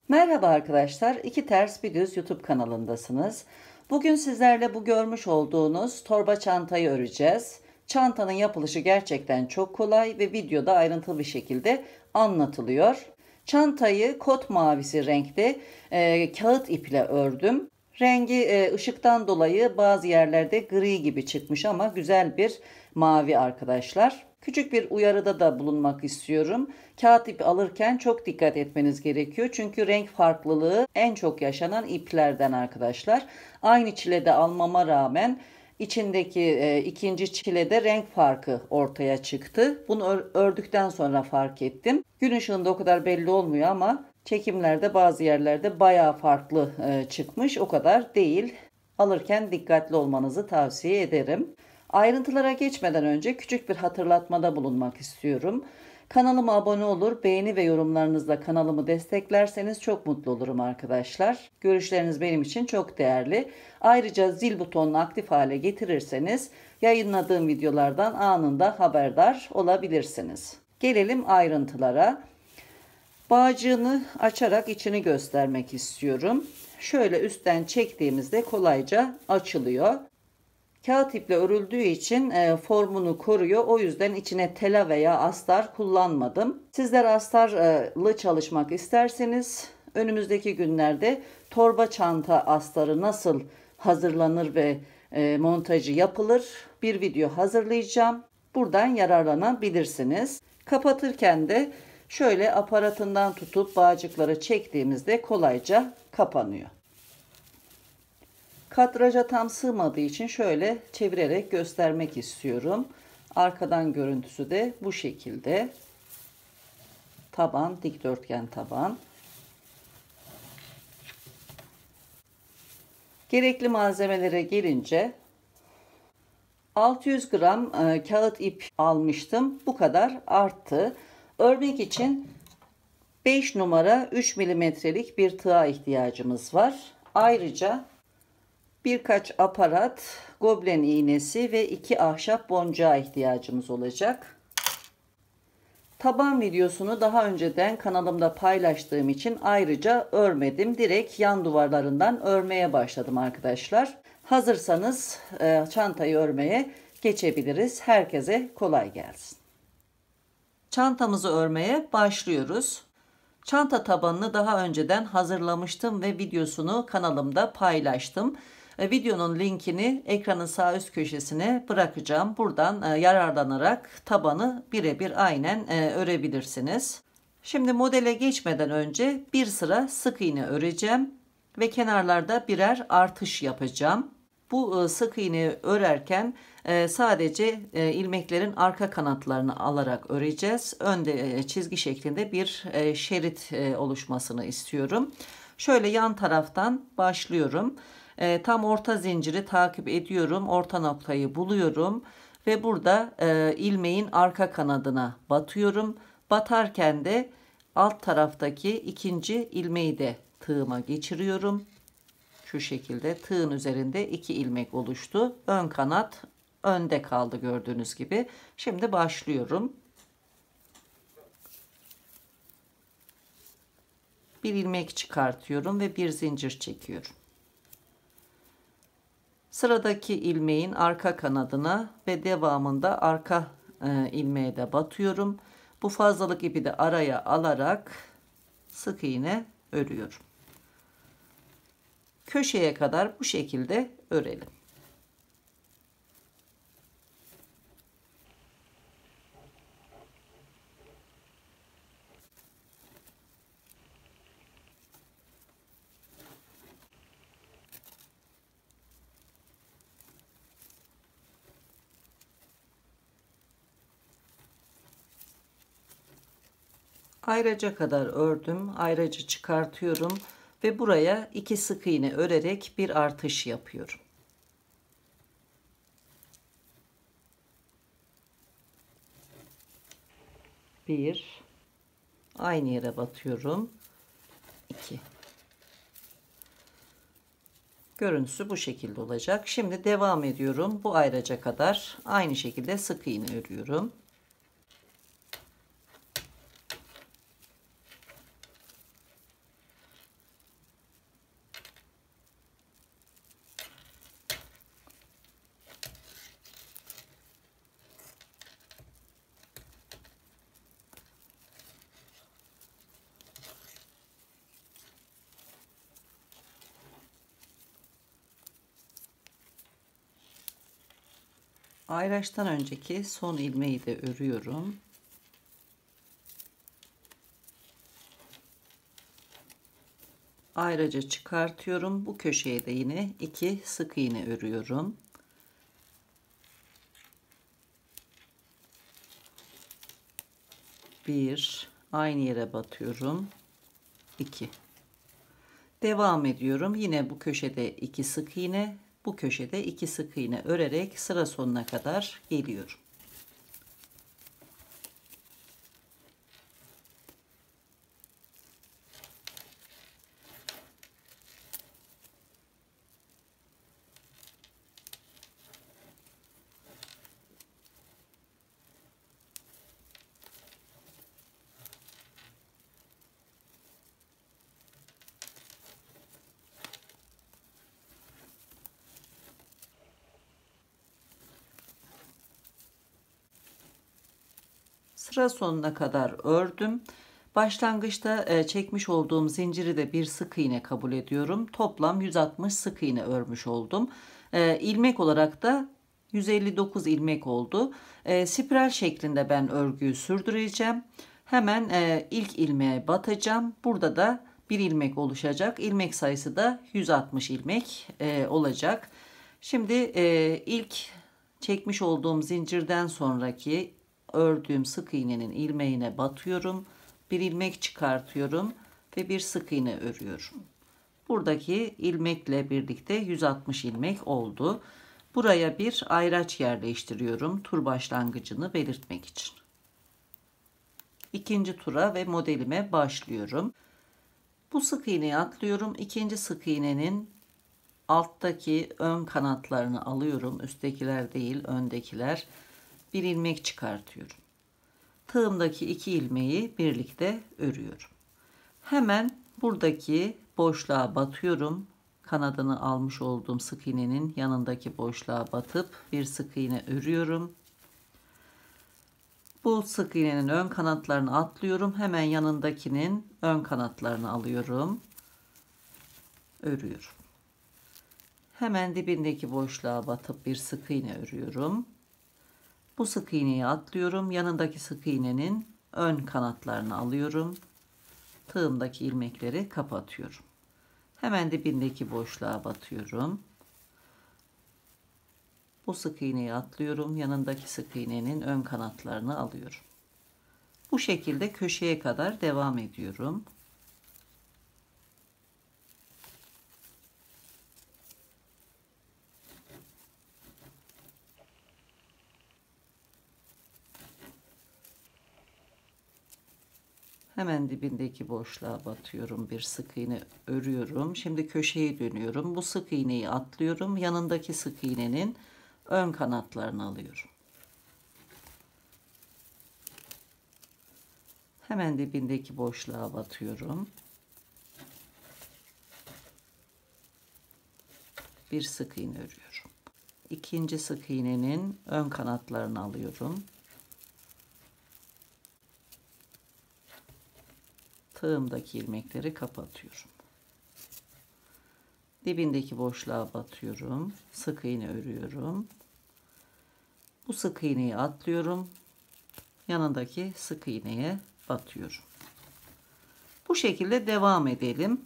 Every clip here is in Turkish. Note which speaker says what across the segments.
Speaker 1: Merhaba arkadaşlar, İki Ters Bir Düz YouTube kanalındasınız. Bugün sizlerle bu görmüş olduğunuz torba çantayı öreceğiz. Çantanın yapılışı gerçekten çok kolay ve videoda ayrıntılı bir şekilde anlatılıyor. Çantayı kot mavisi renkte kağıt iple ördüm. Rengi ışıktan dolayı bazı yerlerde gri gibi çıkmış ama güzel bir mavi arkadaşlar. Küçük bir uyarıda da bulunmak istiyorum. Kağıt ip alırken çok dikkat etmeniz gerekiyor. Çünkü renk farklılığı en çok yaşanan iplerden arkadaşlar. Aynı çilede almama rağmen içindeki ikinci çilede renk farkı ortaya çıktı. Bunu ördükten sonra fark ettim. Gün ışığında o kadar belli olmuyor ama çekimlerde bazı yerlerde bayağı farklı çıkmış. O kadar değil. Alırken dikkatli olmanızı tavsiye ederim. Ayrıntılara geçmeden önce küçük bir hatırlatmada bulunmak istiyorum. Kanalıma abone olur, beğeni ve yorumlarınızla kanalımı desteklerseniz çok mutlu olurum arkadaşlar. Görüşleriniz benim için çok değerli. Ayrıca zil butonunu aktif hale getirirseniz yayınladığım videolardan anında haberdar olabilirsiniz. Gelelim ayrıntılara. Bağcığını açarak içini göstermek istiyorum. Şöyle üstten çektiğimizde kolayca açılıyor. Kağıt iple örüldüğü için formunu koruyor. O yüzden içine tela veya astar kullanmadım. Sizler astarlı çalışmak isterseniz önümüzdeki günlerde torba çanta astarı nasıl hazırlanır ve montajı yapılır bir video hazırlayacağım. Buradan yararlanabilirsiniz. Kapatırken de şöyle aparatından tutup bağcıkları çektiğimizde kolayca kapanıyor. Kadraja tam sığmadığı için şöyle çevirerek göstermek istiyorum. Arkadan görüntüsü de bu şekilde. Taban, dikdörtgen taban. Gerekli malzemelere gelince 600 gram kağıt ip almıştım. Bu kadar arttı. Örmek için 5 numara 3 milimetrelik bir tığa ihtiyacımız var. Ayrıca birkaç aparat, goblen iğnesi ve 2 ahşap boncuğa ihtiyacımız olacak. Taban videosunu daha önceden kanalımda paylaştığım için ayrıca örmedim. Direkt yan duvarlarından örmeye başladım arkadaşlar. Hazırsanız çantayı örmeye geçebiliriz. Herkese kolay gelsin. Çantamızı örmeye başlıyoruz. Çanta tabanını daha önceden hazırlamıştım ve videosunu kanalımda paylaştım. Videonun linkini ekranın sağ üst köşesine bırakacağım. Buradan yararlanarak tabanı birebir aynen örebilirsiniz. Şimdi modele geçmeden önce bir sıra sık iğne öreceğim ve kenarlarda birer artış yapacağım. Bu sık iğneyi örerken sadece ilmeklerin arka kanatlarını alarak öreceğiz. Önde çizgi şeklinde bir şerit oluşmasını istiyorum. Şöyle yan taraftan başlıyorum. Tam orta zinciri takip ediyorum. Orta noktayı buluyorum ve burada ilmeğin arka kanadına batıyorum. Batarken de alt taraftaki ikinci ilmeği de tığıma geçiriyorum. Şu şekilde tığın üzerinde 2 ilmek oluştu. Ön kanat önde kaldı gördüğünüz gibi. Şimdi başlıyorum. Bir ilmek çıkartıyorum ve bir zincir çekiyorum. Sıradaki ilmeğin arka kanadına ve devamında arka ilmeğe de batıyorum. Bu fazlalık ipi de araya alarak sık iğne örüyorum. Köşeye kadar bu şekilde örelim. Ayraca kadar ördüm. Ayracı çıkartıyorum ve buraya 2 sık iğne örerek bir artış yapıyorum. Bir, aynı yere batıyorum. 2. Görüntüsü bu şekilde olacak. Şimdi devam ediyorum. Bu ayraca kadar aynı şekilde sık iğne örüyorum. Ayraçtan önceki son ilmeği de örüyorum. Ayrıca çıkartıyorum. Bu köşeye de yine 2 sık iğne örüyorum. Bir, aynı yere batıyorum. 2. Devam ediyorum. Yine bu köşede 2 sık iğne, bu köşede 2 sık iğne örerek sıra sonuna kadar geliyorum. Sıra sonuna kadar ördüm. Başlangıçta çekmiş olduğum zinciri de bir sık iğne kabul ediyorum. Toplam 160 sık iğne örmüş oldum. İlmek olarak da 159 ilmek oldu. Spiral şeklinde ben örgüyü sürdüreceğim. Hemen ilk ilmeğe batacağım. Burada da bir ilmek oluşacak. İlmek sayısı da 160 ilmek olacak. Şimdi ilk çekmiş olduğum zincirden sonraki ördüğüm sık iğnenin ilmeğine batıyorum. Bir ilmek çıkartıyorum ve bir sık iğne örüyorum. Buradaki ilmekle birlikte 160 ilmek oldu. Buraya bir ayraç yerleştiriyorum tur başlangıcını belirtmek için. İkinci tura ve modelime başlıyorum. Bu sık iğneyi atlıyorum. İkinci sık iğnenin alttaki ön kanatlarını alıyorum. Üsttekiler değil, öndekiler. Bir ilmek çıkartıyorum. Tığımdaki 2 ilmeği birlikte örüyorum. Hemen buradaki boşluğa batıyorum. Kanadını almış olduğum sık iğnenin yanındaki boşluğa batıp bir sık iğne örüyorum. Bu sık iğnenin ön kanatlarını atlıyorum. Hemen yanındakinin ön kanatlarını alıyorum. Örüyorum. Hemen dibindeki boşluğa batıp bir sık iğne örüyorum. Bu sık iğneyi atlıyorum. Yanındaki sık iğnenin ön kanatlarını alıyorum. Tığımdaki ilmekleri kapatıyorum. Hemen dibindeki boşluğa batıyorum. Bu sık iğneyi atlıyorum. Yanındaki sık iğnenin ön kanatlarını alıyorum. Bu şekilde köşeye kadar devam ediyorum. Hemen dibindeki boşluğa batıyorum. Bir sık iğne örüyorum. Şimdi köşeyi dönüyorum. Bu sık iğneyi atlıyorum. Yanındaki sık iğnenin ön kanatlarını alıyorum. Hemen dibindeki boşluğa batıyorum. Bir sık iğne örüyorum. İkinci sık iğnenin ön kanatlarını alıyorum. Tığımdaki ilmekleri kapatıyorum. Dibindeki boşluğa batıyorum. Sık iğne örüyorum. Bu sık iğneyi atlıyorum. Yanındaki sık iğneye batıyorum. Bu şekilde devam edelim.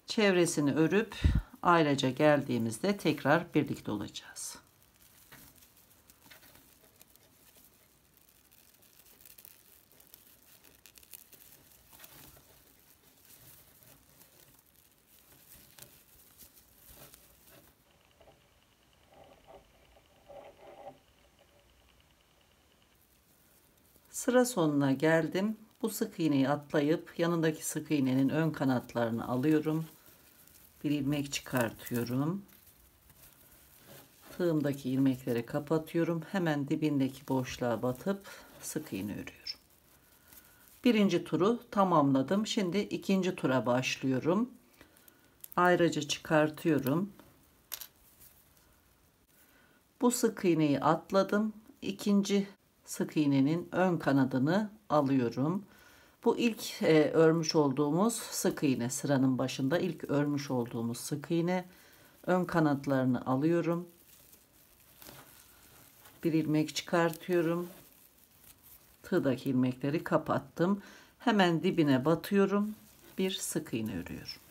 Speaker 1: Çevresini örüp ayrıca geldiğimizde tekrar birlikte olacağız. Sıra sonuna geldim. Bu sık iğneyi atlayıp yanındaki sık iğnenin ön kanatlarını alıyorum. Bir ilmek çıkartıyorum. Tığımdaki ilmekleri kapatıyorum. Hemen dibindeki boşluğa batıp sık iğne örüyorum. Birinci turu tamamladım. Şimdi ikinci tura başlıyorum. Ayrıca çıkartıyorum. Bu sık iğneyi atladım. İkinci sık iğnenin ön kanadını alıyorum. Bu ilk örmüş olduğumuz sık iğne, sıranın başında ilk örmüş olduğumuz sık iğne. Ön kanatlarını alıyorum. Bir ilmek çıkartıyorum. Tığdaki ilmekleri kapattım. Hemen dibine batıyorum. Bir sık iğne örüyorum.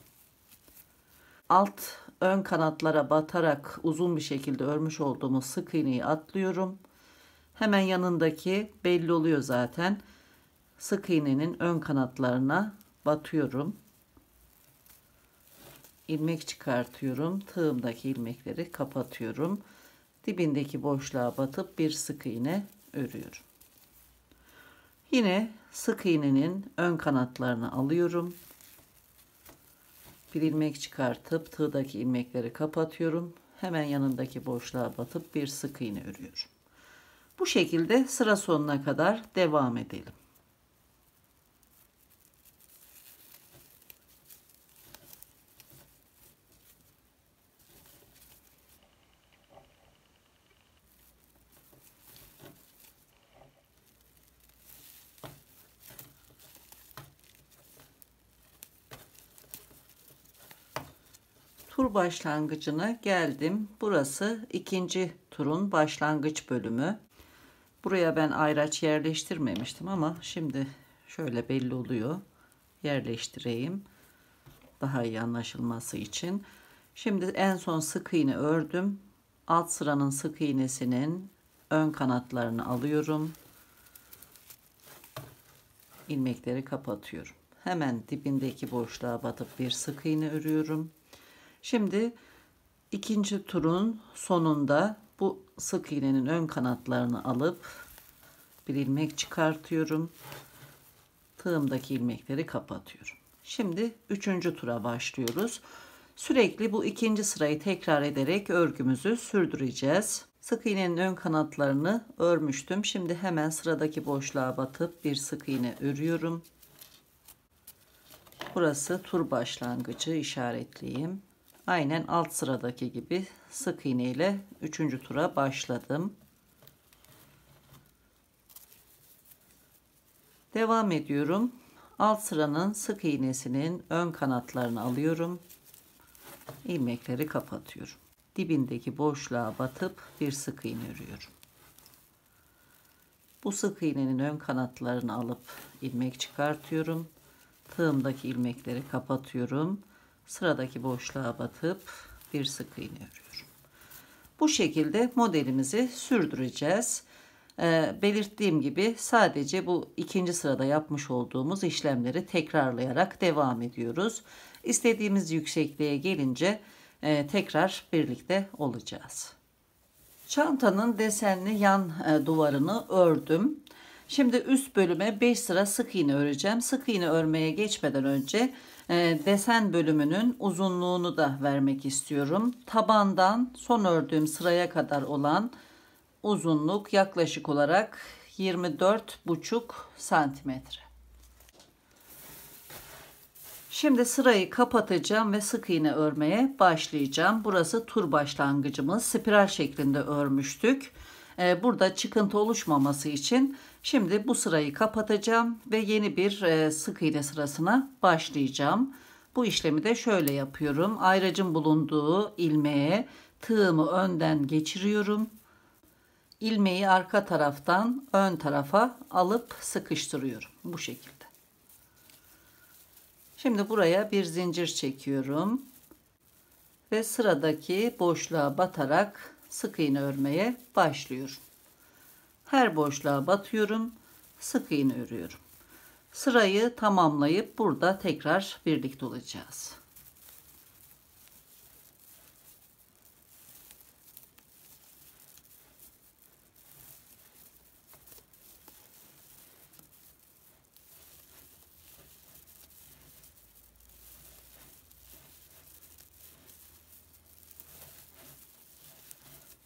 Speaker 1: Alt ön kanatlara batarak uzun bir şekilde örmüş olduğumuz sık iğneyi atlıyorum. Hemen yanındaki belli oluyor zaten. Sık iğnenin ön kanatlarına batıyorum. İlmek çıkartıyorum. Tığımdaki ilmekleri kapatıyorum. Dibindeki boşluğa batıp bir sık iğne örüyorum. Yine sık iğnenin ön kanatlarını alıyorum. Bir ilmek çıkartıp tığdaki ilmekleri kapatıyorum. Hemen yanındaki boşluğa batıp bir sık iğne örüyorum. Bu şekilde sıra sonuna kadar devam edelim. Tur başlangıcına geldim. Burası ikinci turun başlangıç bölümü. Buraya ben ayraç yerleştirmemiştim ama şimdi şöyle belli oluyor. Yerleştireyim. Daha iyi anlaşılması için. Şimdi en son sık iğne ördüm. Alt sıranın sık iğnesinin ön kanatlarını alıyorum. İlmekleri kapatıyorum. Hemen dibindeki boşluğa batıp bir sık iğne örüyorum. Şimdi ikinci turun sonunda bu sık iğnenin ön kanatlarını alıp bir ilmek çıkartıyorum. Tığımdaki ilmekleri kapatıyorum. Şimdi üçüncü tura başlıyoruz. Sürekli bu ikinci sırayı tekrar ederek örgümüzü sürdüreceğiz. Sık iğnenin ön kanatlarını örmüştüm. Şimdi hemen sıradaki boşluğa batıp bir sık iğne örüyorum. Burası tur başlangıcı, işaretleyeyim. Aynen alt sıradaki gibi sık iğne ile 3. tura başladım. Devam ediyorum. Alt sıranın sık iğnesinin ön kanatlarını alıyorum. İlmekleri kapatıyorum. Dibindeki boşluğa batıp bir sık iğne örüyorum. Bu sık iğnenin ön kanatlarını alıp ilmek çıkartıyorum. Tığımdaki ilmekleri kapatıyorum. Sıradaki boşluğa batıp bir sık iğne örüyorum. Bu şekilde modelimizi sürdüreceğiz. Belirttiğim gibi sadece bu ikinci sırada yapmış olduğumuz işlemleri tekrarlayarak devam ediyoruz. İstediğimiz yüksekliğe gelince tekrar birlikte olacağız. Çantanın desenli yan duvarını ördüm. Şimdi üst bölüme 5 sıra sık iğne öreceğim. Sık iğne örmeye geçmeden önce desen bölümünün uzunluğunu da vermek istiyorum. Tabandan son ördüğüm sıraya kadar olan uzunluk yaklaşık olarak 24,5 santimetre. Şimdi sırayı kapatacağım ve sık iğne örmeye başlayacağım. Burası tur başlangıcımız. Spiral şeklinde örmüştük. Burada çıkıntı oluşmaması için şimdi bu sırayı kapatacağım ve yeni bir sık iğne sırasına başlayacağım. Bu işlemi de şöyle yapıyorum. Ayracın bulunduğu ilmeğe tığımı önden geçiriyorum. İlmeği arka taraftan ön tarafa alıp sıkıştırıyorum. Bu şekilde. Şimdi buraya bir zincir çekiyorum ve sıradaki boşluğa batarak sık iğne örmeye başlıyorum. Her boşluğa batıyorum, sık iğne örüyorum. Sırayı tamamlayıp burada tekrar birlikte olacağız.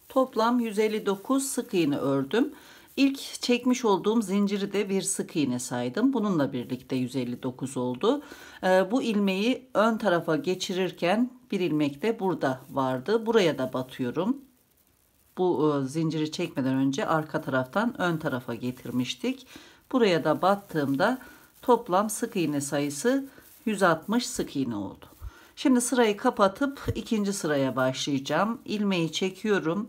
Speaker 1: Toplam 159 sık iğne ördüm. İlk çekmiş olduğum zinciri de bir sık iğne saydım. Bununla birlikte 159 oldu. Bu ilmeği ön tarafa geçirirken bir ilmek de burada vardı. Buraya da batıyorum. Bu zinciri çekmeden önce arka taraftan ön tarafa getirmiştik. Buraya da battığımda toplam sık iğne sayısı 160 sık iğne oldu. Şimdi sırayı kapatıp ikinci sıraya başlayacağım. İlmeği çekiyorum.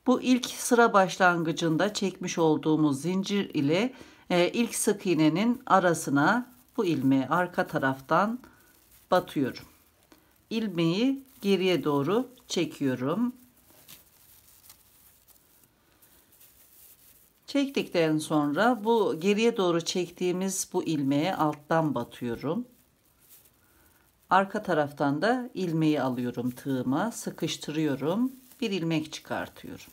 Speaker 1: Bu ilk sıra başlangıcında çekmiş olduğumuz zincir ile ilk sık iğnenin arasına bu ilmeği arka taraftan batıyorum. İlmeği geriye doğru çekiyorum. Çektikten sonra bu geriye doğru çektiğimiz bu ilmeğe alttan batıyorum. Arka taraftan da ilmeği alıyorum tığıma, sıkıştırıyorum. Bir ilmek çıkartıyorum.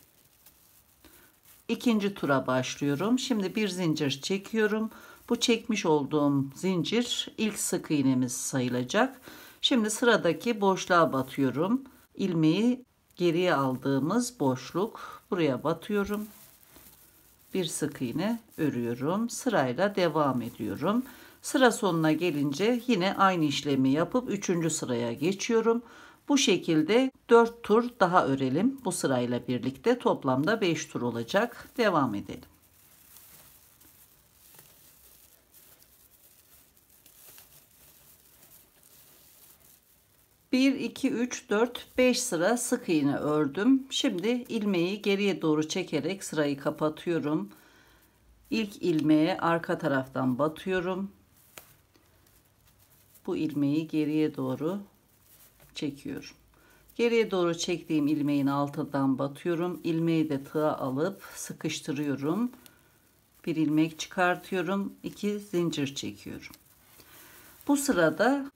Speaker 1: İkinci tura başlıyorum. Şimdi bir zincir çekiyorum. Bu çekmiş olduğum zincir ilk sık iğnemiz sayılacak. Şimdi sıradaki boşluğa batıyorum. İlmeği geriye aldığımız boşluk, buraya batıyorum. Bir sık iğne örüyorum. Sırayla devam ediyorum. Sıra sonuna gelince yine aynı işlemi yapıp 3. sıraya geçiyorum. Bu şekilde 4 tur daha örelim. Bu sırayla birlikte toplamda 5 tur olacak. Devam edelim. Bir, iki, üç, dört, 5 sıra sık iğne ördüm. Şimdi ilmeği geriye doğru çekerek sırayı kapatıyorum. İlk ilmeğe arka taraftan batıyorum. Bu ilmeği geriye doğru çekiyorum. Geriye doğru çektiğim ilmeğin altından batıyorum. İlmeği de tığa alıp sıkıştırıyorum. Bir ilmek çıkartıyorum. 2 zincir çekiyorum. Bu sırada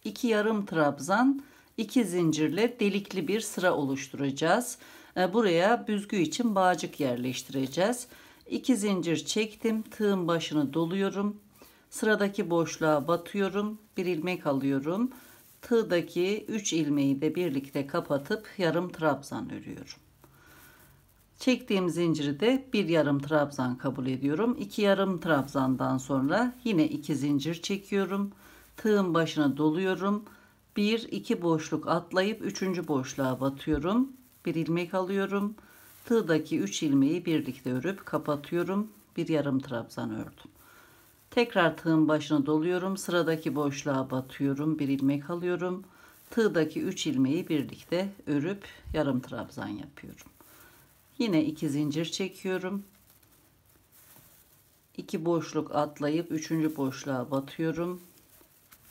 Speaker 1: 2 yarım trabzan, 2 zincirle delikli bir sıra oluşturacağız. Buraya büzgü için bağcık yerleştireceğiz. 2 zincir çektim. Tığın başını doluyorum. Sıradaki boşluğa batıyorum. Bir ilmek alıyorum. Tığdaki 3 ilmeği de birlikte kapatıp yarım trabzan örüyorum. Çektiğim zinciri de bir yarım trabzan kabul ediyorum. 2 yarım trabzandan sonra yine 2 zincir çekiyorum. Tığın başına doluyorum. 1-2 boşluk atlayıp 3. boşluğa batıyorum. Bir ilmek alıyorum. Tığdaki 3 ilmeği birlikte örüp kapatıyorum. Bir yarım trabzan ördüm. Tekrar tığın başına doluyorum. Sıradaki boşluğa batıyorum. Bir ilmek alıyorum. Tığdaki 3 ilmeği birlikte örüp yarım trabzan yapıyorum. Yine 2 zincir çekiyorum. 2 boşluk atlayıp 3. boşluğa batıyorum.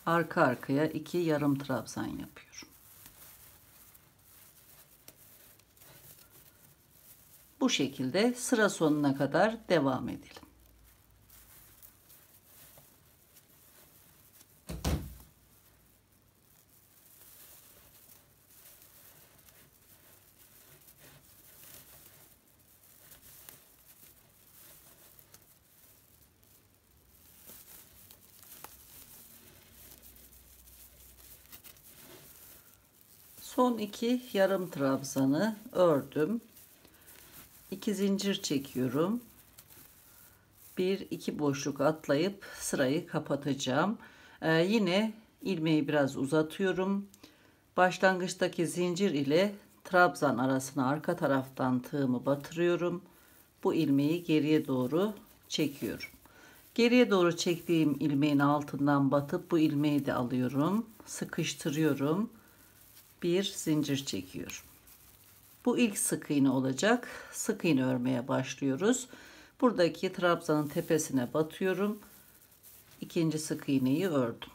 Speaker 1: Arka arkaya 2 yarım trabzan yapıyorum. Bu şekilde sıra sonuna kadar devam edelim. Son 2 yarım trabzanı ördüm. 2 zincir çekiyorum. 1-2 boşluk atlayıp sırayı kapatacağım. Yine ilmeği biraz uzatıyorum. Başlangıçtaki zincir ile trabzan arasına arka taraftan tığımı batırıyorum. Bu ilmeği geriye doğru çekiyorum. Geriye doğru çektiğim ilmeğin altından batıp bu ilmeği de alıyorum. Sıkıştırıyorum. Bir zincir çekiyorum. Bu ilk sık iğne olacak. Sık iğne örmeye başlıyoruz. Buradaki trabzanın tepesine batıyorum. İkinci sık iğneyi ördüm.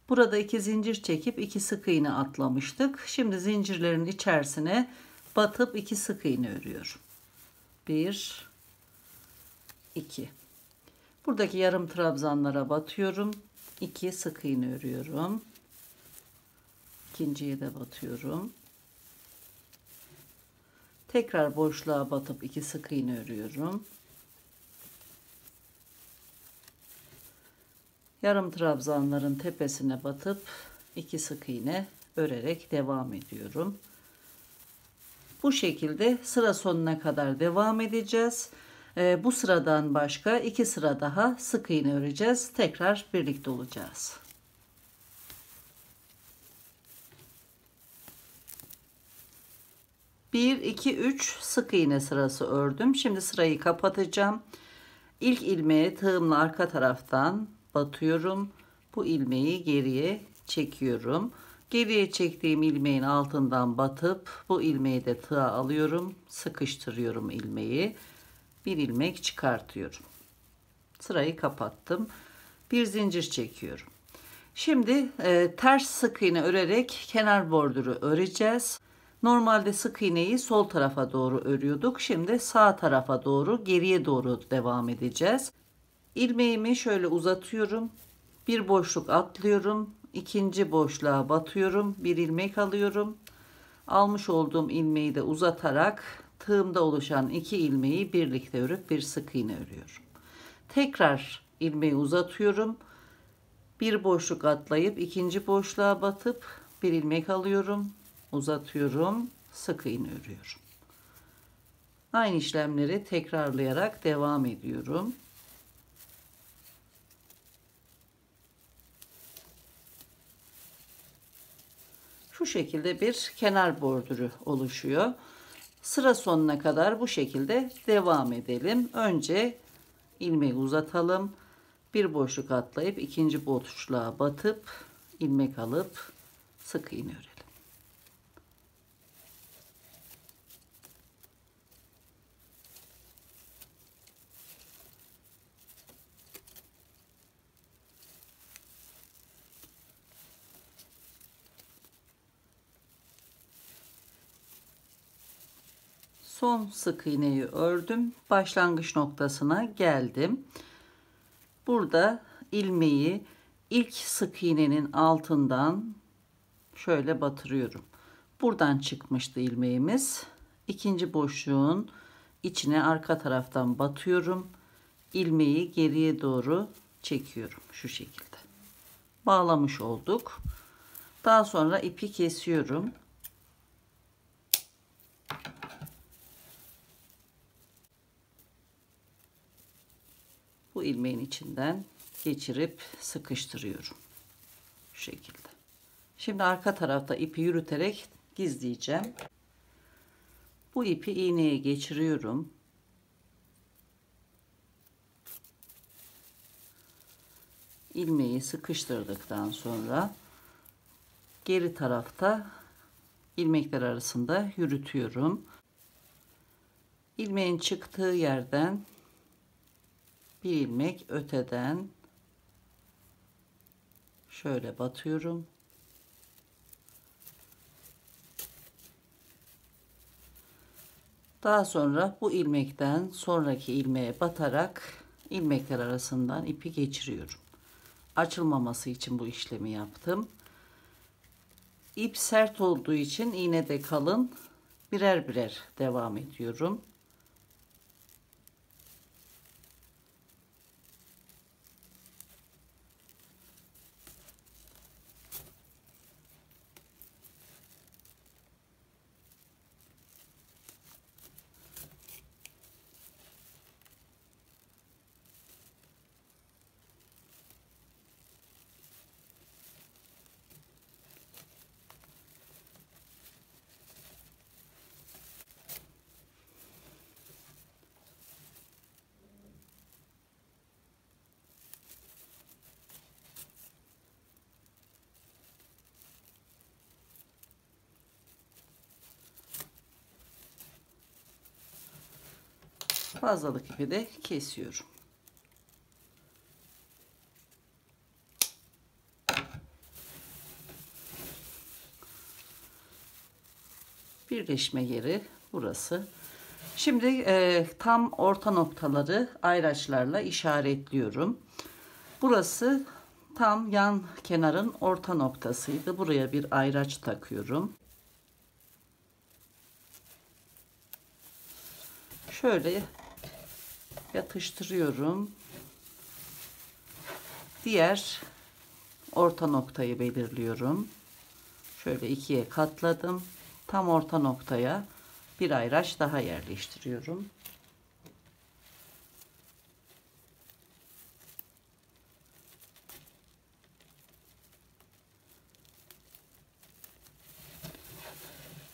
Speaker 1: Burada 2 zincir çekip 2 sık iğne atlamıştık. Şimdi zincirlerin içerisine batıp 2 sık iğne örüyorum. 1 2. Buradaki yarım trabzanlara batıyorum. 2 sık iğne örüyorum. İkinciye de batıyorum. Tekrar boşluğa batıp 2 sık iğne örüyorum. Yarım trabzanların tepesine batıp 2 sık iğne örerek devam ediyorum. Bu şekilde sıra sonuna kadar devam edeceğiz. Bu sıradan başka 2 sıra daha sık iğne öreceğiz. Tekrar birlikte olacağız. Bir, iki, üç sık iğne sırası ördüm. Şimdi sırayı kapatacağım. İlk ilmeğe tığımla arka taraftan batıyorum. Bu ilmeği geriye çekiyorum. Geriye çektiğim ilmeğin altından batıp bu ilmeği de tığa alıyorum. Sıkıştırıyorum ilmeği. Bir ilmek çıkartıyorum. Sırayı kapattım. Bir zincir çekiyorum. Şimdi ters sık iğne örerek kenar bordürü öreceğiz. Normalde sık iğneyi sol tarafa doğru örüyorduk. Şimdi sağ tarafa doğru, geriye doğru devam edeceğiz. İlmeğimi şöyle uzatıyorum. Bir boşluk atlıyorum. İkinci boşluğa batıyorum. Bir ilmek alıyorum. Almış olduğum ilmeği de uzatarak tığımda oluşan iki ilmeği birlikte örüp bir sık iğne örüyorum. Tekrar ilmeği uzatıyorum. Bir boşluk atlayıp ikinci boşluğa batıp bir ilmek alıyorum. Uzatıyorum. Sık iğne örüyorum. Aynı işlemleri tekrarlayarak devam ediyorum. Şu şekilde bir kenar bordürü oluşuyor. Sıra sonuna kadar bu şekilde devam edelim. Önce ilmeği uzatalım. Bir boşluk atlayıp ikinci boşluğa batıp ilmek alıp sık iğne örelim. Son sık iğneyi ördüm. Başlangıç noktasına geldim. Burada ilmeği ilk sık iğnenin altından şöyle batırıyorum. Buradan çıkmıştı ilmeğimiz. İkinci boşluğun içine arka taraftan batıyorum. İlmeği geriye doğru çekiyorum şu şekilde. Bağlamış olduk. Daha sonra ipi kesiyorum. Bu ilmeğin içinden geçirip sıkıştırıyorum. Şu şekilde. Şimdi arka tarafta ipi yürüterek gizleyeceğim. Bu ipi iğneye geçiriyorum. İlmeği sıkıştırdıktan sonra geri tarafta ilmekler arasında yürütüyorum. İlmeğin çıktığı yerden bir ilmek öteden şöyle batıyorum. Daha sonra bu ilmekten sonraki ilmeğe batarak ilmekler arasından ipi geçiriyorum. Açılmaması için bu işlemi yaptım. İp sert olduğu için iğne de kalın. Birer birer devam ediyorum. Fazlalık ipi de kesiyorum. Birleşme yeri burası. Şimdi tam orta noktaları ayraçlarla işaretliyorum. Burası tam yan kenarın orta noktasıydı. Buraya bir ayraç takıyorum. Şöyle yatıştırıyorum. Diğer orta noktayı belirliyorum. Şöyle ikiye katladım. Tam orta noktaya bir ayraç daha yerleştiriyorum.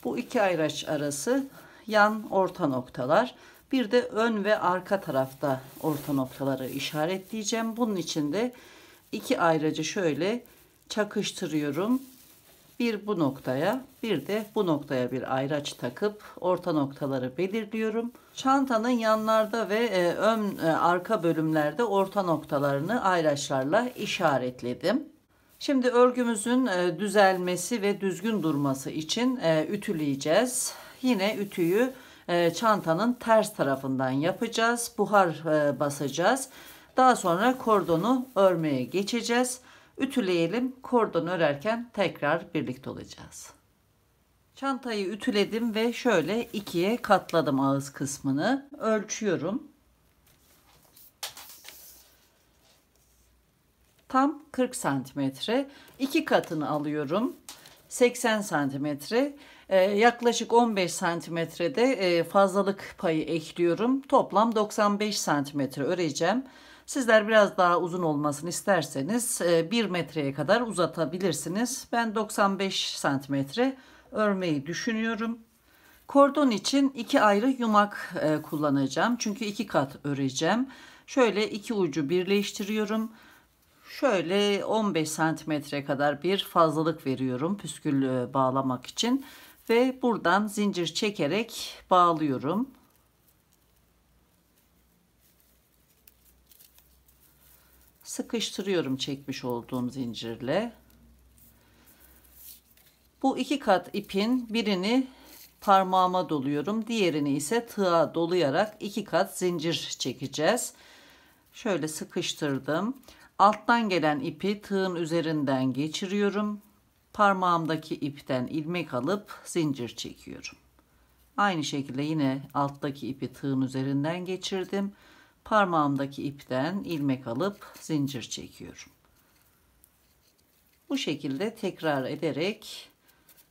Speaker 1: Bu iki ayraç arası yan orta noktalar. Bir de ön ve arka tarafta orta noktaları işaretleyeceğim. Bunun için de iki ayracı şöyle çakıştırıyorum. Bir bu noktaya, bir de bu noktaya bir ayraç takıp orta noktaları belirliyorum. Çantanın yanlarda ve ön arka bölümlerde orta noktalarını ayraçlarla işaretledim. Şimdi örgümüzün düzelmesi ve düzgün durması için ütüleyeceğiz. Yine ütüyü çantanın ters tarafından yapacağız. Buhar basacağız. Daha sonra kordonu örmeye geçeceğiz. Ütüleyelim. Kordon örerken tekrar birlikte olacağız. Çantayı ütüledim ve şöyle ikiye katladım ağız kısmını. Ölçüyorum. Tam 40 santimetre. 2 katını alıyorum. 80 santimetre. Yaklaşık 15 santimetrede fazlalık payı ekliyorum. Toplam 95 santimetre öreceğim. Sizler biraz daha uzun olmasını isterseniz 1 metreye kadar uzatabilirsiniz. Ben 95 santimetre örmeyi düşünüyorum. Kordon için 2 ayrı yumak kullanacağım. Çünkü 2 kat öreceğim. Şöyle iki ucu birleştiriyorum. Şöyle 15 santimetre kadar bir fazlalık veriyorum püskül bağlamak için. Ve buradan zincir çekerek bağlıyorum. Sıkıştırıyorum çekmiş olduğum zincirle. Bu 2 kat ipin birini parmağıma doluyorum. Diğerini ise tığa dolayarak 2 kat zincir çekeceğiz. Şöyle sıkıştırdım. Alttan gelen ipi tığın üzerinden geçiriyorum. Parmağımdaki ipten ilmek alıp zincir çekiyorum. Aynı şekilde yine alttaki ipi tığın üzerinden geçirdim. Parmağımdaki ipten ilmek alıp zincir çekiyorum. Bu şekilde tekrar ederek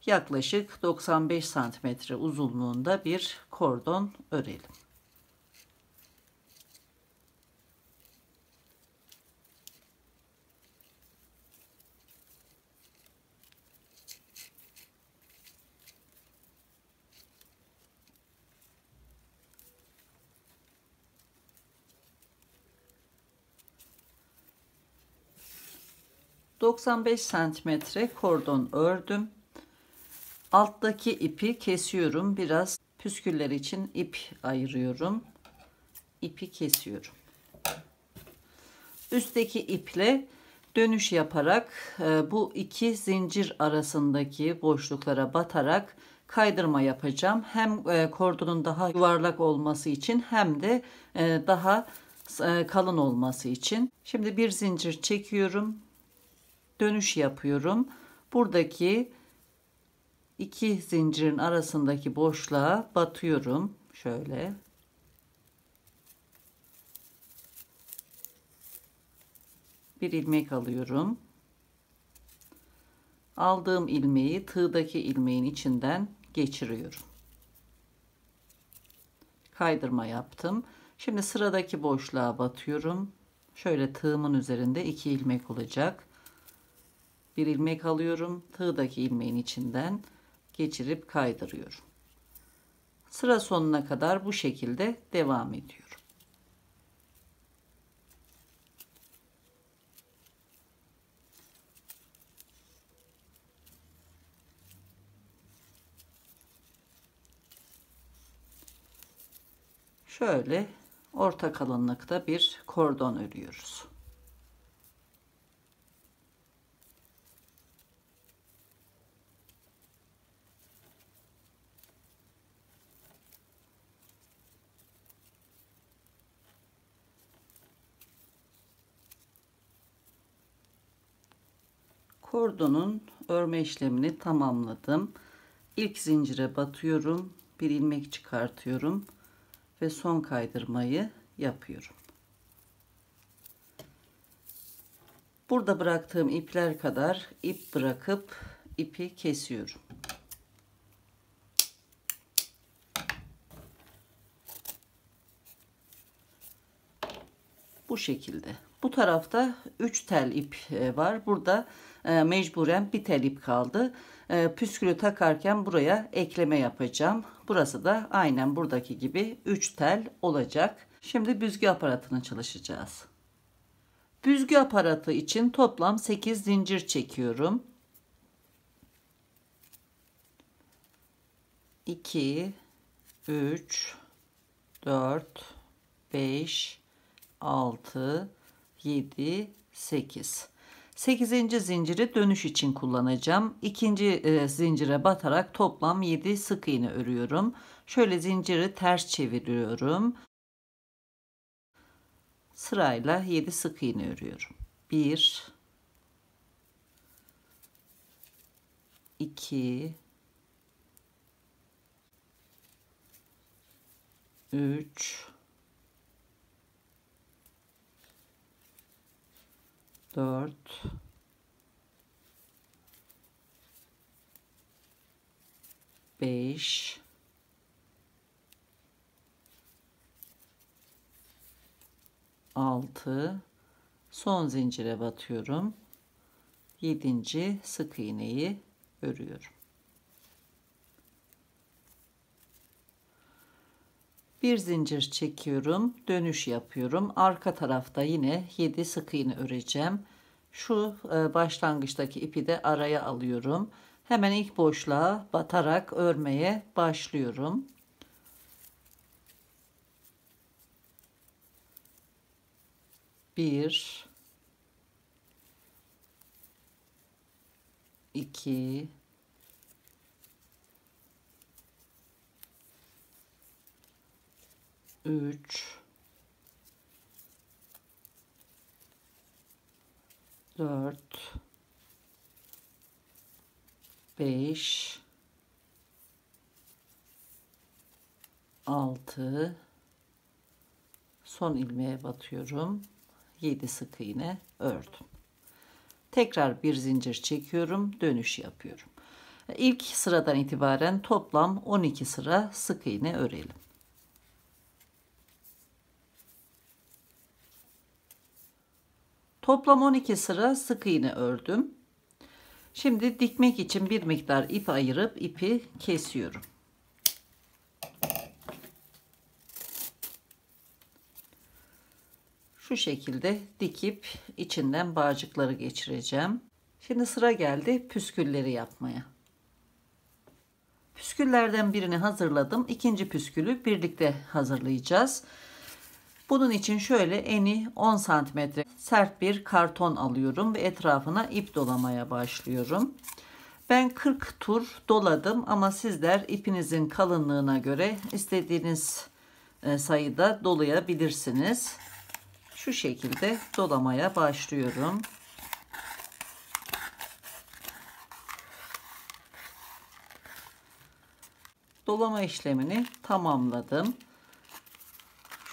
Speaker 1: yaklaşık 95 santimetre uzunluğunda bir kordon örelim. ...95 santimetre kordon ördüm. Alttaki ipi kesiyorum. Biraz püsküller için ip ayırıyorum. İpi kesiyorum. Üstteki iple dönüş yaparak bu iki zincir arasındaki boşluklara batarak kaydırma yapacağım. Hem kordonun daha yuvarlak olması için hem de daha kalın olması için. Şimdi bir zincir çekiyorum. Dönüş yapıyorum. Buradaki iki zincirin arasındaki boşluğa batıyorum. Şöyle. Bir ilmek alıyorum. Aldığım ilmeği tığdaki ilmeğin içinden geçiriyorum. Kaydırma yaptım. Şimdi sıradaki boşluğa batıyorum. Şöyle tığımın üzerinde 2 ilmek olacak. Bir ilmek alıyorum. Tığdaki ilmeğin içinden geçirip kaydırıyorum. Sıra sonuna kadar bu şekilde devam ediyorum. Şöyle orta kalınlıkta bir kordon örüyoruz. Kordonun örme işlemini tamamladım. İlk zincire batıyorum. Bir ilmek çıkartıyorum ve son kaydırmayı yapıyorum. Burada bıraktığım ipler kadar ip bırakıp ipi kesiyorum. Bu şekilde. Bu tarafta 3 tel ip var. Burada mecburen bir tel ip kaldı. Püskülü takarken buraya ekleme yapacağım. Burası da aynen buradaki gibi 3 tel olacak. Şimdi büzgü aparatını çalışacağız. Büzgü aparatı için toplam 8 zincir çekiyorum. 2, 3, 4, 5, 6, 7, 8. 8. zinciri dönüş için kullanacağım. İkinci zincire batarak toplam 7 sık iğne örüyorum. Şöyle zinciri ters çeviriyorum. Sırayla 7 sık iğne örüyorum. 1, 2, 3, 4, 5, 6, son zincire batıyorum. 7. sık iğneyi örüyorum. Bir zincir çekiyorum, dönüş yapıyorum. Arka tarafta yine 7 sık iğne öreceğim. Şu başlangıçtaki ipi de araya alıyorum. Hemen ilk boşluğa batarak örmeye başlıyorum. Bir, 2, 3, 4, 5, 6, son ilmeğe batıyorum. 7 sık iğne ördüm. Tekrar bir zincir çekiyorum, dönüş yapıyorum. İlk sıradan itibaren toplam 12 sıra sık iğne örelim. Toplam 12 sıra sık iğne ördüm. Şimdi dikmek için bir miktar ip ayırıp ipi kesiyorum. Şu şekilde dikip içinden bağcıkları geçireceğim. Şimdi sıra geldi püskülleri yapmaya. Püsküllerden birini hazırladım. İkinci püskülü birlikte hazırlayacağız. Bunun için şöyle eni 10 cm sert bir karton alıyorum ve etrafına ip dolamaya başlıyorum. Ben 40 tur doladım ama sizler ipinizin kalınlığına göre istediğiniz sayıda dolayabilirsiniz. Şu şekilde dolamaya başlıyorum. Dolama işlemini tamamladım.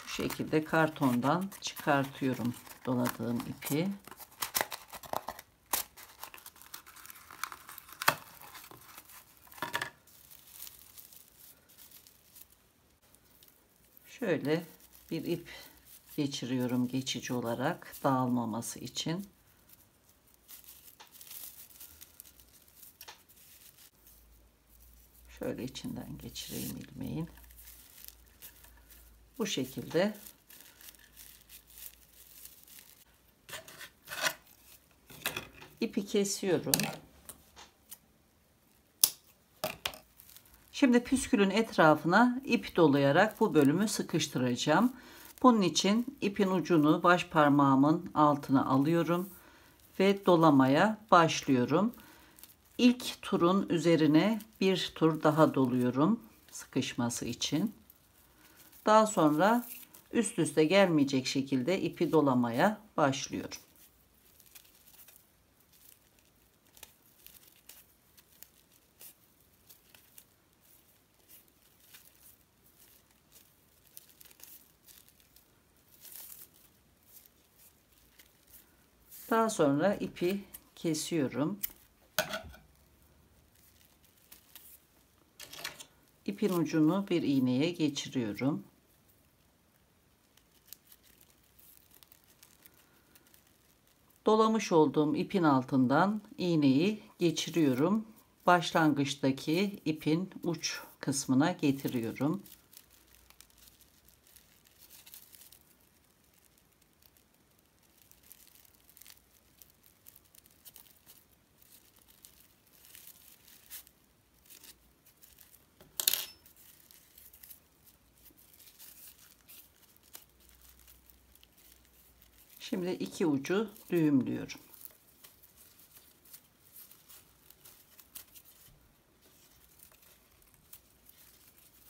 Speaker 1: Şu şekilde kartondan çıkartıyorum doladığım ipi. Şöyle bir ip geçiriyorum geçici olarak dağılmaması için. Şöyle içinden geçireyim ilmeğin. Bu şekilde ipi kesiyorum. Şimdi püskülün etrafına ip dolayarak bu bölümü sıkıştıracağım. Bunun için ipin ucunu baş parmağımın altına alıyorum ve dolamaya başlıyorum. İlk turun üzerine bir tur daha doluyorum sıkışması için. Daha sonra üst üste gelmeyecek şekilde ipi dolamaya başlıyorum. Daha sonra ipi kesiyorum. İpin ucunu bir iğneye geçiriyorum. Dolamış olduğum ipin altından iğneyi geçiriyorum. Başlangıçtaki ipin uç kısmına getiriyorum. Şimdi iki ucu düğümlüyorum.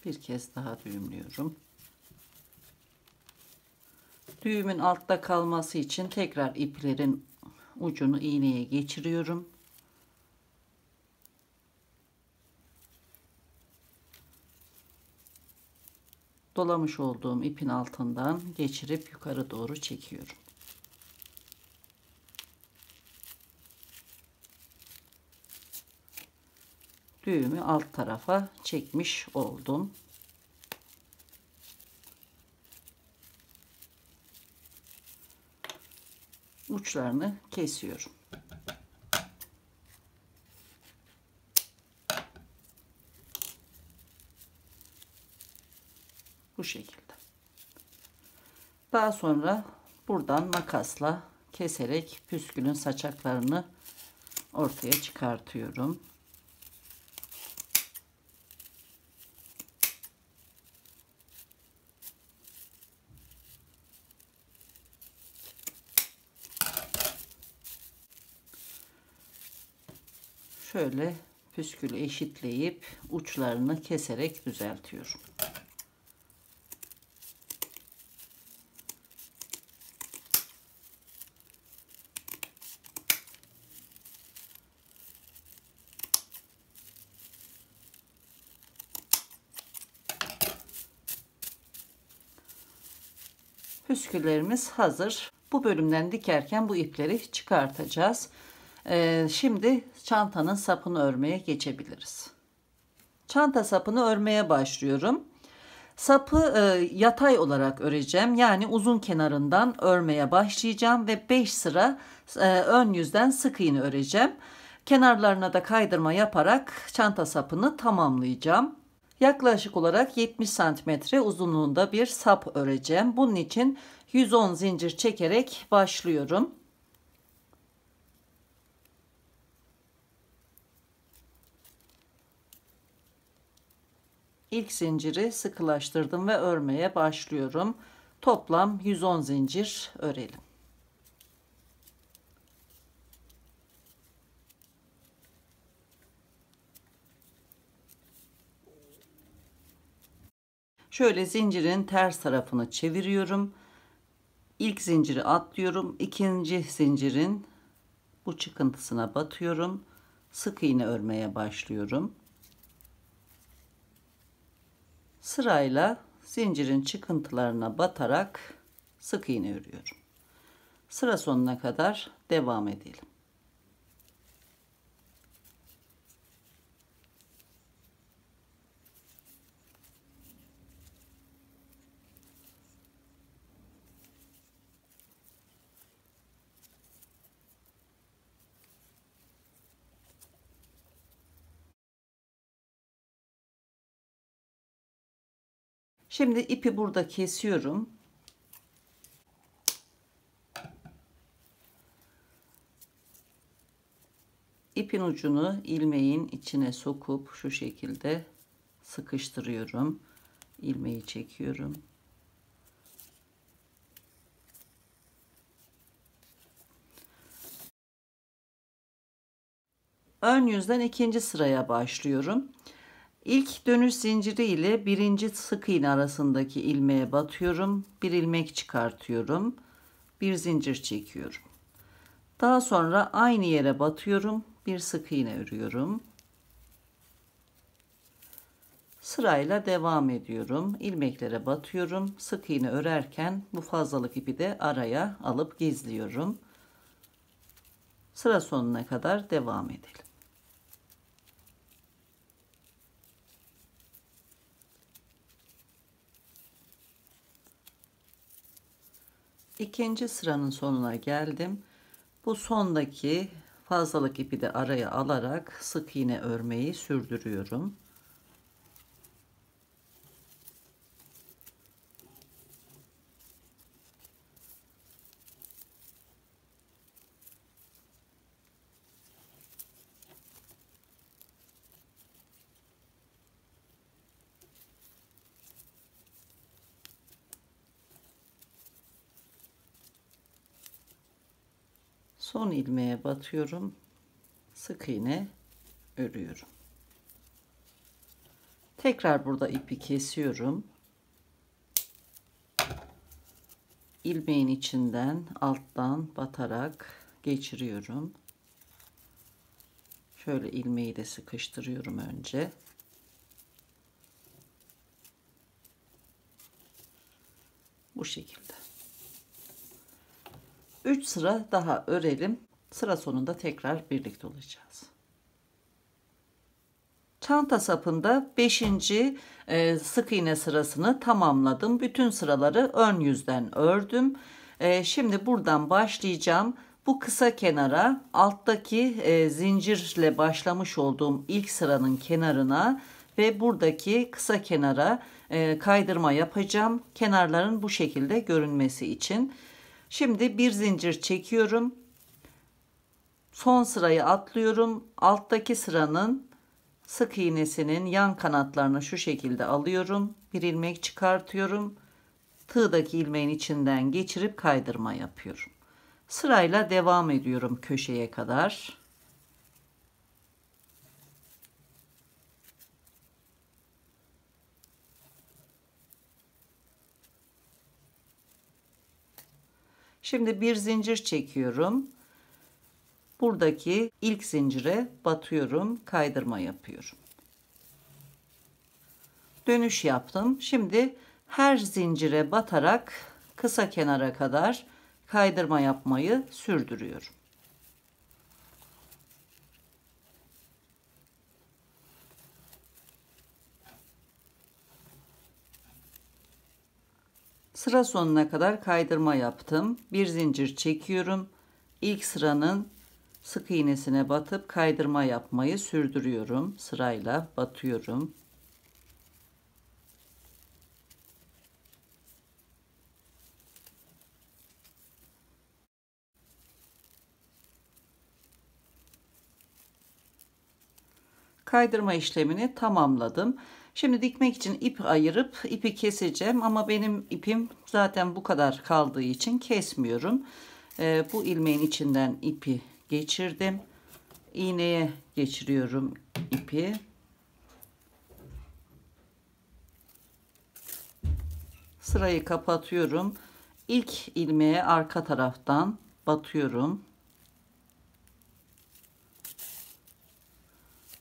Speaker 1: Bir kez daha düğümlüyorum. Düğümün altta kalması için tekrar iplerin ucunu iğneye geçiriyorum. Dolamış olduğum ipin altından geçirip yukarı doğru çekiyorum. Düğümü alt tarafa çekmiş oldum. Uçlarını kesiyorum. Bu şekilde. Daha sonra buradan makasla keserek püskülün saçaklarını ortaya çıkartıyorum. Şöyle püskülü eşitleyip uçlarını keserek düzeltiyorum. Püsküllerimiz hazır. Bu bölümden dikerken bu ipleri çıkartacağız. Şimdi çantanın sapını örmeye geçebiliriz. Çanta sapını örmeye başlıyorum. Sapı yatay olarak öreceğim. Yani uzun kenarından örmeye başlayacağım ve 5 sıra ön yüzden sık iğne öreceğim. Kenarlarına da kaydırma yaparak çanta sapını tamamlayacağım. Yaklaşık olarak 70 santimetre uzunluğunda bir sap öreceğim. Bunun için 110 zincir çekerek başlıyorum. İlk zinciri sıkılaştırdım ve örmeye başlıyorum. Toplam 110 zincir örelim. Şöyle zincirin ters tarafını çeviriyorum. İlk zinciri atlıyorum. İkinci zincirin bu çıkıntısına batıyorum. Sık iğne örmeye başlıyorum. Sırayla zincirin çıkıntılarına batarak sık iğne örüyorum. Sıra sonuna kadar devam edelim. Şimdi ipi burada kesiyorum. İpin ucunu ilmeğin içine sokup şu şekilde sıkıştırıyorum. İlmeği çekiyorum. Ön yüzden ikinci sıraya başlıyorum. İlk dönüş zinciri ile birinci sık iğne arasındaki ilmeğe batıyorum. Bir ilmek çıkartıyorum. Bir zincir çekiyorum. Daha sonra aynı yere batıyorum. Bir sık iğne örüyorum. Sırayla devam ediyorum. İlmeklere batıyorum. Sık iğne örerken bu fazlalık ipi de araya alıp gizliyorum. Sıra sonuna kadar devam edelim. İkinci sıranın sonuna geldim. Bu sondaki fazlalık ipi de araya alarak sık iğne örmeyi sürdürüyorum. Son ilmeğe batıyorum. Sık iğne örüyorum. Tekrar burada ipi kesiyorum. İlmeğin içinden alttan batarak geçiriyorum. Şöyle ilmeği de sıkıştırıyorum önce. Bu şekilde. 3 sıra daha örelim. Sıra sonunda tekrar birlikte olacağız. Çanta sapında 5. sık iğne sırasını tamamladım. Bütün sıraları ön yüzden ördüm. Şimdi buradan başlayacağım. Bu kısa kenara alttaki zincirle başlamış olduğum ilk sıranın kenarına ve buradaki kısa kenara kaydırma yapacağım. Kenarların bu şekilde görünmesi için. Şimdi bir zincir çekiyorum. Son sırayı atlıyorum. Alttaki sıranın sık iğnesinin yan kanatlarını şu şekilde alıyorum. Bir ilmek çıkartıyorum. Tığdaki ilmeğin içinden geçirip kaydırma yapıyorum. Sırayla devam ediyorum köşeye kadar. Şimdi bir zincir çekiyorum. Buradaki ilk zincire batıyorum, kaydırma yapıyorum. Dönüş yaptım. Şimdi her zincire batarak kısa kenara kadar kaydırma yapmayı sürdürüyorum. Sıra sonuna kadar kaydırma yaptım. Bir zincir çekiyorum. İlk sıranın sık iğnesine batıp kaydırma yapmayı sürdürüyorum. Sırayla batıyorum. Kaydırma işlemini tamamladım. Şimdi dikmek için ip ayırıp ipi keseceğim ama benim ipim zaten bu kadar kaldığı için kesmiyorum. Bu ilmeğin içinden ipi geçirdim. İğneye geçiriyorum ipi. Sırayı kapatıyorum. İlk ilmeğe arka taraftan batıyorum.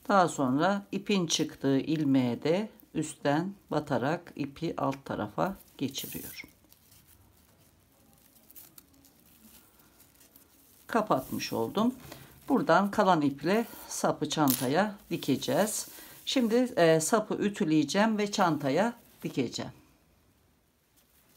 Speaker 1: Daha sonra ipin çıktığı ilmeğe de üstten batarak ipi alt tarafa geçiriyorum. Kapatmış oldum. Buradan kalan iple sapı çantaya dikeceğiz. Şimdi sapı ütüleyeceğim ve çantaya dikeceğim.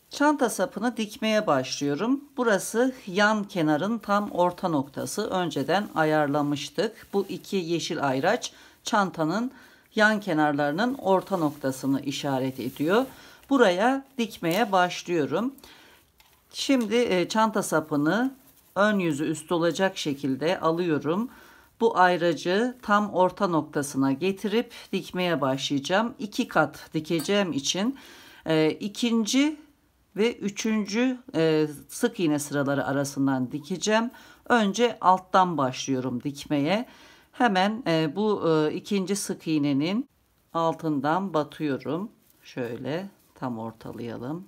Speaker 1: Çanta sapını dikmeye başlıyorum. Burası yan kenarın tam orta noktası. Önceden ayarlamıştık. Bu iki yeşil ayraç çantanın yan kenarlarının orta noktasını işaret ediyor. Buraya dikmeye başlıyorum. Şimdi çanta sapını ön yüzü üst olacak şekilde alıyorum. Bu ayracı tam orta noktasına getirip dikmeye başlayacağım. 2 kat dikeceğim için ikinci ve üçüncü sık iğne sıraları arasından dikeceğim. Önce alttan başlıyorum dikmeye. Hemen bu ikinci sık iğnenin altından batıyorum. Şöyle tam ortalayalım.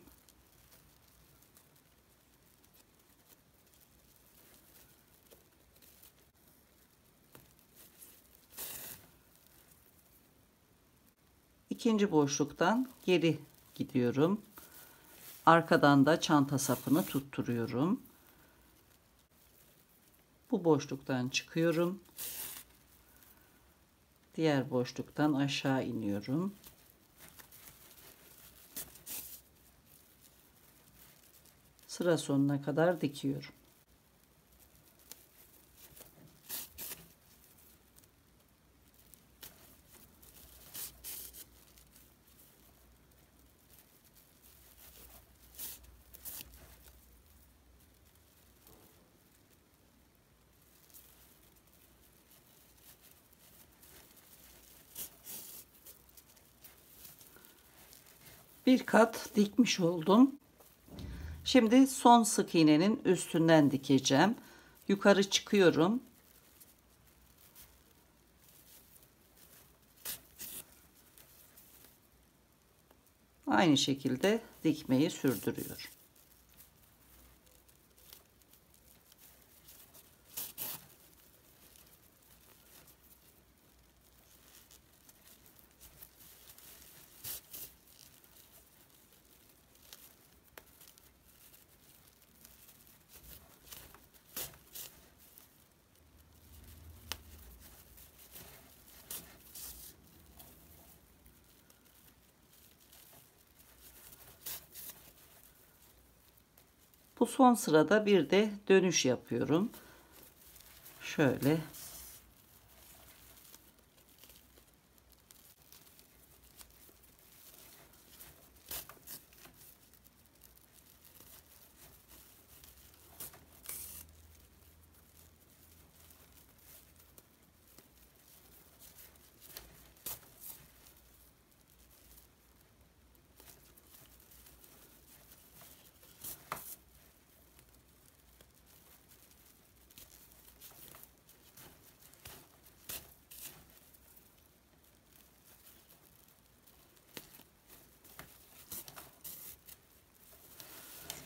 Speaker 1: İkinci boşluktan geri gidiyorum. Arkadan da çanta sapını tutturuyorum. Bu boşluktan çıkıyorum. Diğer boşluktan aşağı iniyorum. Sıra sonuna kadar dikiyorum. Bir kat dikmiş oldum. Şimdi son sık iğnenin üstünden dikeceğim. yukarı çıkıyorum. Aynı şekilde dikmeyi sürdürüyorum. Bu son sırada bir de dönüş yapıyorum. Şöyle.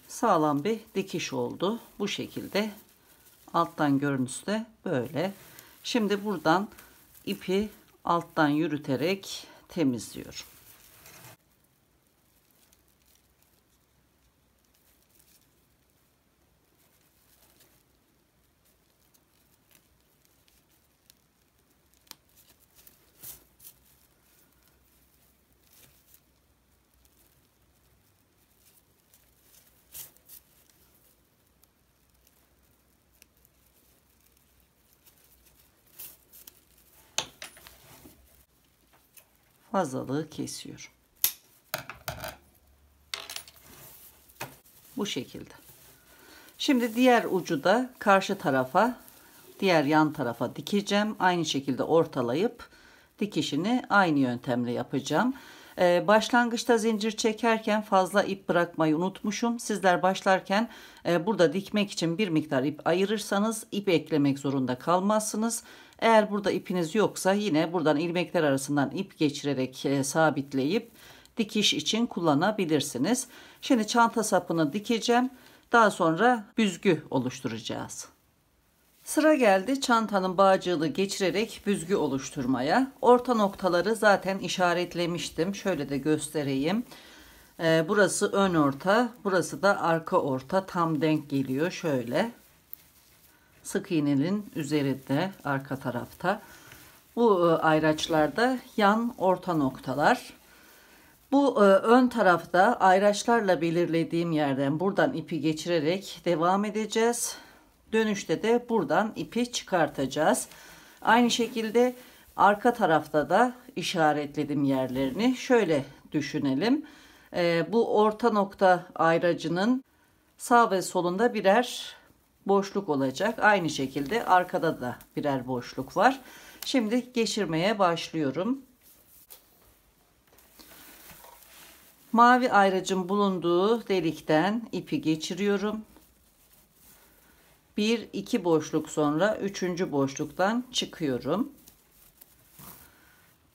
Speaker 1: Sağlam bir dikiş oldu. Bu şekilde alttan görüntüsü de böyle. Şimdi buradan ipi alttan yürüterek temizliyorum. Fazlalığı kesiyorum. Bu şekilde. Şimdi diğer ucu da karşı tarafa, diğer yan tarafa dikeceğim. Aynı şekilde ortalayıp dikişini aynı yöntemle yapacağım. Başlangıçta zincir çekerken fazla ip bırakmayı unutmuşum. Sizler başlarken burada dikmek için bir miktar ip ayırırsanız ip eklemek zorunda kalmazsınız. Eğer burada ipiniz yoksa yine buradan ilmekler arasından ip geçirerek sabitleyip dikiş için kullanabilirsiniz. Şimdi çanta sapını dikeceğim. Daha sonra büzgü oluşturacağız. Sıra geldi çantanın bağcığını geçirerek büzgü oluşturmaya. Orta noktaları zaten işaretlemiştim. Şöyle de göstereyim. Burası ön orta, burası da arka orta. Tam denk geliyor şöyle. Sık iğnenin üzerinde arka tarafta. Bu ayraçlarda yan orta noktalar. Bu ön tarafta ayraçlarla belirlediğim yerden buradan ipi geçirerek devam edeceğiz. Dönüşte de buradan ipi çıkartacağız. Aynı şekilde arka tarafta da işaretledim yerlerini. Şöyle düşünelim. Bu orta nokta ayracının sağ ve solunda birer boşluk olacak. Aynı şekilde arkada da birer boşluk var. Şimdi geçirmeye başlıyorum. Mavi ayracın bulunduğu delikten ipi geçiriyorum. 1-2 boşluk sonra 3. boşluktan çıkıyorum.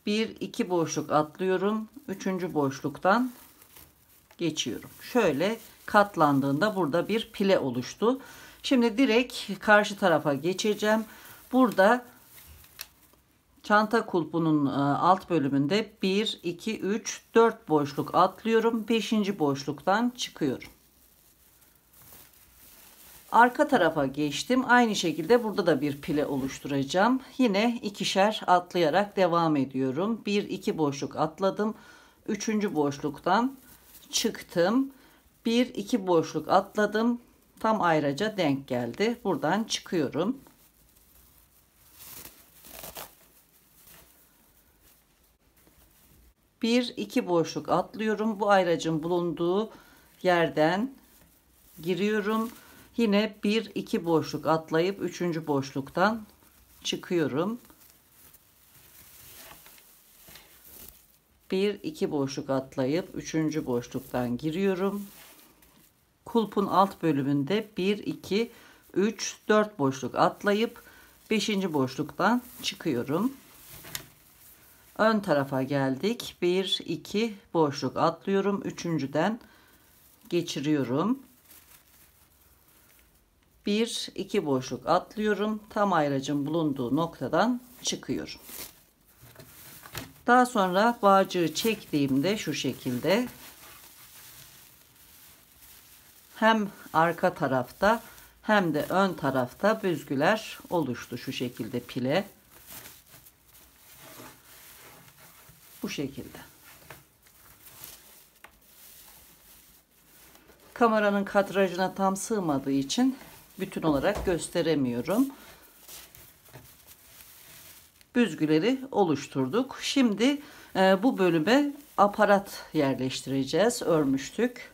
Speaker 1: 1-2 boşluk atlıyorum. 3. boşluktan geçiyorum. Şöyle katlandığında burada bir pile oluştu. Şimdi direkt karşı tarafa geçeceğim. Burada çanta kulpunun alt bölümünde 1, 2, 3, 4 boşluk atlıyorum. 5. boşluktan çıkıyorum. Arka tarafa geçtim. Aynı şekilde burada da bir pile oluşturacağım. Yine ikişer atlayarak devam ediyorum. 1, 2 boşluk atladım. 3. boşluktan çıktım. 1, 2 boşluk atladım. Tam ayraca denk geldi. Buradan çıkıyorum. Bir iki boşluk atlıyorum. Bu ayracın bulunduğu yerden giriyorum. Yine 1-2 boşluk atlayıp 3. boşluktan çıkıyorum. 1-2 boşluk atlayıp 3. boşluktan giriyorum. Kulpun alt bölümünde 1-2 3, 4 boşluk atlayıp 5. boşluktan çıkıyorum. Ön tarafa geldik. 1, 2 boşluk atlıyorum. Üçüncüden geçiriyorum. 1, 2 boşluk atlıyorum. Tam ayracın bulunduğu noktadan çıkıyorum. Daha sonra bağcığı çektiğimde şu şekilde hem arka tarafta hem de ön tarafta büzgüler oluştu şu şekilde pile. Bu şekilde. Kameranın kadrajına tam sığmadığı için bütün olarak gösteremiyorum. Büzgüleri oluşturduk. Şimdi bu bölüme aparat yerleştireceğiz. Örmüştük.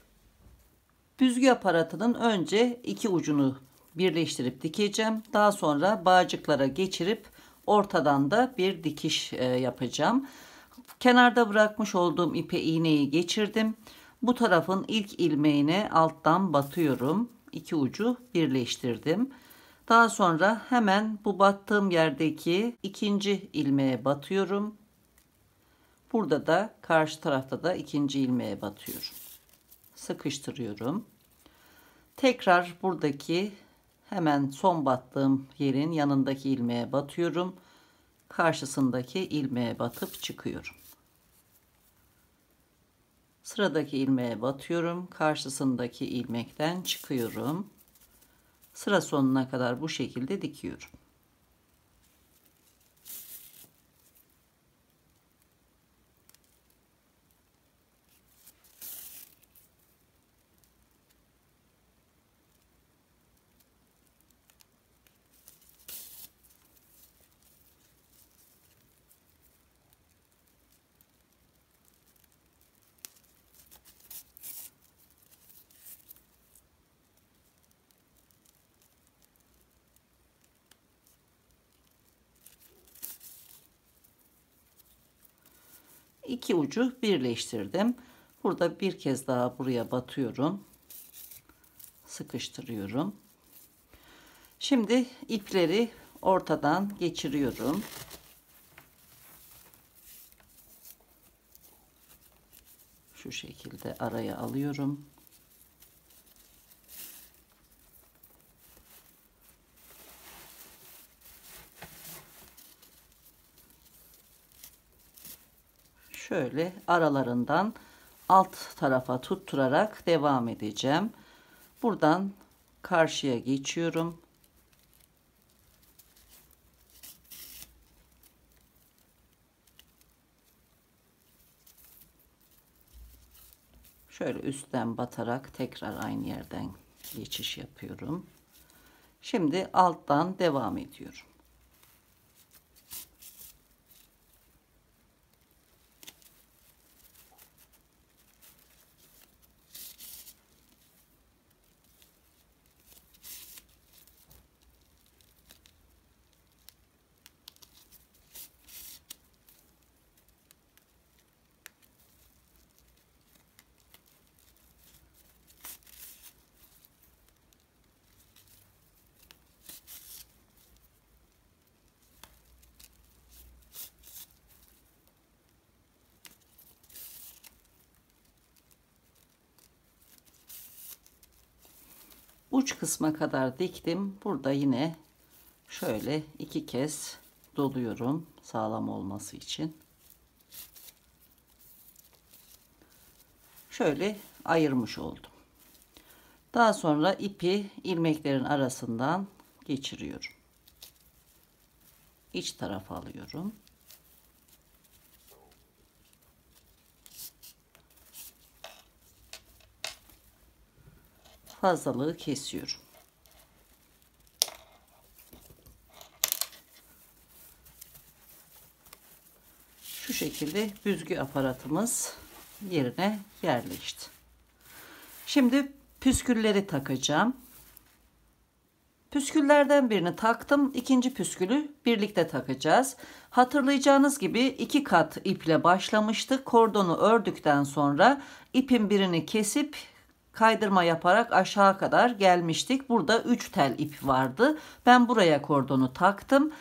Speaker 1: Büzgü aparatının önce iki ucunu birleştirip dikeceğim. Daha sonra bağcıklara geçirip ortadan da bir dikiş yapacağım. Kenarda bırakmış olduğum ipe iğneyi geçirdim. Bu tarafın ilk ilmeğine alttan batıyorum. İki ucu birleştirdim. Daha sonra hemen bu battığım yerdeki ikinci ilmeğe batıyorum. Burada da karşı tarafta da ikinci ilmeğe batıyorum. Sıkıştırıyorum. Tekrar buradaki hemen son battığım yerin yanındaki ilmeğe batıyorum. Karşısındaki ilmeğe batıp çıkıyorum. Sıradaki ilmeğe batıyorum. Karşısındaki ilmekten çıkıyorum. Sıra sonuna kadar bu şekilde dikiyorum. İki ucu birleştirdim. Burada bir kez daha buraya batıyorum. Sıkıştırıyorum. Şimdi ipleri ortadan geçiriyorum. Şu şekilde araya alıyorum. Şöyle aralarından alt tarafa tutturarak devam edeceğim. Buradan karşıya geçiyorum. Şöyle üstten batarak tekrar aynı yerden geçiş yapıyorum. Şimdi alttan devam ediyorum. Uç kısma kadar diktim. Burada yine şöyle iki kez doluyorum sağlam olması için. Şöyle ayırmış oldum. Daha sonra ipi ilmeklerin arasından geçiriyorum. İç tarafa alıyorum. Fazlalığı kesiyorum. Şu şekilde büzgü aparatımız yerine yerleşti. Şimdi püskülleri takacağım. Püsküllerden birini taktım. İkinci püskülü birlikte takacağız. Hatırlayacağınız gibi 2 kat iple başlamıştık. Kordonu ördükten sonra ipin birini kesip kaydırma yaparak aşağı kadar gelmiştik. Burada 3 tel ip vardı. Ben buraya kordonu taktım.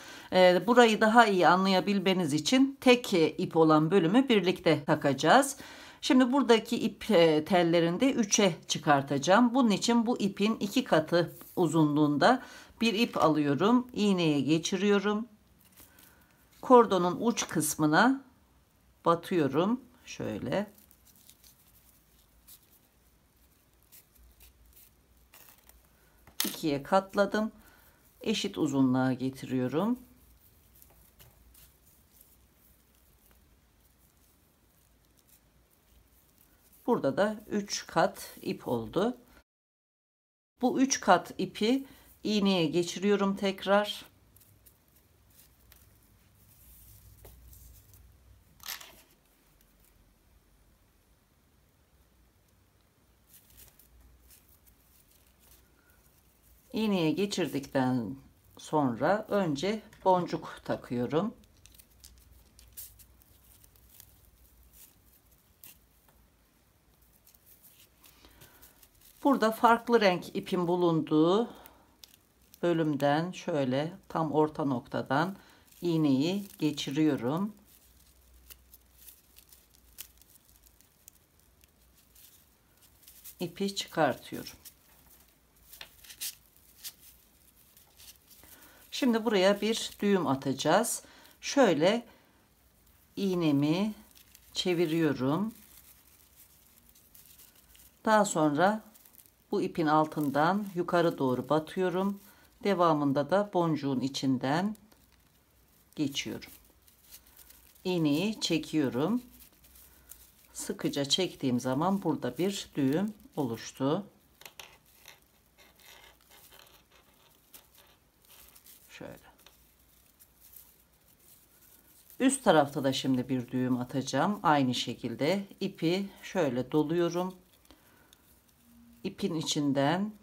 Speaker 1: Burayı daha iyi anlayabilmeniz için tek ip olan bölümü birlikte takacağız. Şimdi buradaki ip tellerini de 3'e çıkartacağım. Bunun için bu ipin 2 katı uzunluğunda bir ip alıyorum. İğneye geçiriyorum. Kordonun uç kısmına batıyorum. Şöyle. İkiye katladım. Eşit uzunluğa getiriyorum. Burada da 3 kat ip oldu. Bu 3 kat ipi iğneye geçiriyorum tekrar. İğneye geçirdikten sonra önce boncuk takıyorum. Burada farklı renk ipin bulunduğu bölümden şöyle tam orta noktadan iğneyi geçiriyorum. İpi çıkartıyorum. Şimdi buraya bir düğüm atacağız. Şöyle iğnemi çeviriyorum. Daha sonra bu ipin altından yukarı doğru batıyorum. Devamında da boncuğun içinden geçiyorum. İğneyi çekiyorum. Sıkıca çektiğim zaman burada bir düğüm oluştu. Şöyle. Üst tarafta da şimdi bir düğüm atacağım. Aynı şekilde ipi şöyle doluyorum. İpin içinden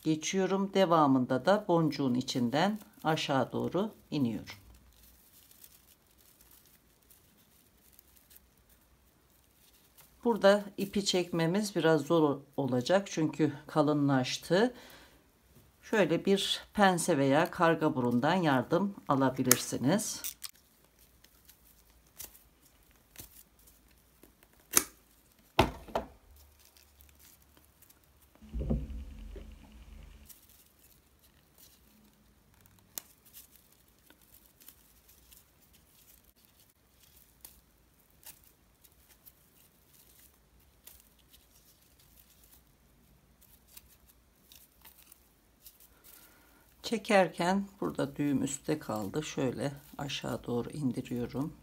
Speaker 1: geçiyorum. Devamında da boncuğun içinden aşağı doğru iniyorum. Burada ipi çekmemiz biraz zor olacak çünkü kalınlaştı. Şöyle bir pense veya karga burundan yardım alabilirsiniz. Çekerken burada düğüm üstte kaldı. Şöyle aşağı doğru indiriyorum.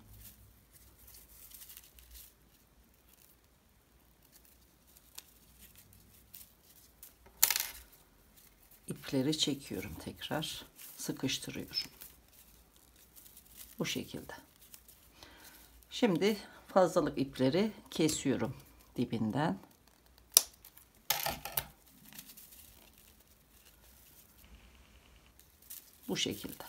Speaker 1: İpleri çekiyorum tekrar. Sıkıştırıyorum. Bu şekilde. Şimdi fazlalık ipleri kesiyorum dibinden. Bu şekilde.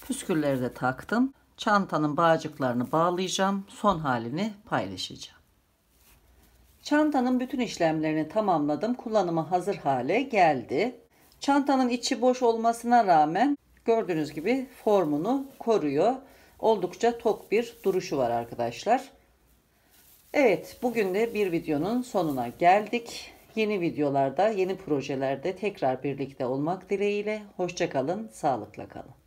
Speaker 1: Püskülleri de taktım. Çantanın bağcıklarını bağlayacağım. Son halini paylaşacağım. Çantanın bütün işlemlerini tamamladım. Kullanıma hazır hale geldi. Çantanın içi boş olmasına rağmen gördüğünüz gibi formunu koruyor. Oldukça tok bir duruşu var arkadaşlar. Evet, bugün de bir videonun sonuna geldik. Yeni videolarda, yeni projelerde tekrar birlikte olmak dileğiyle. Hoşça kalın, sağlıkla kalın.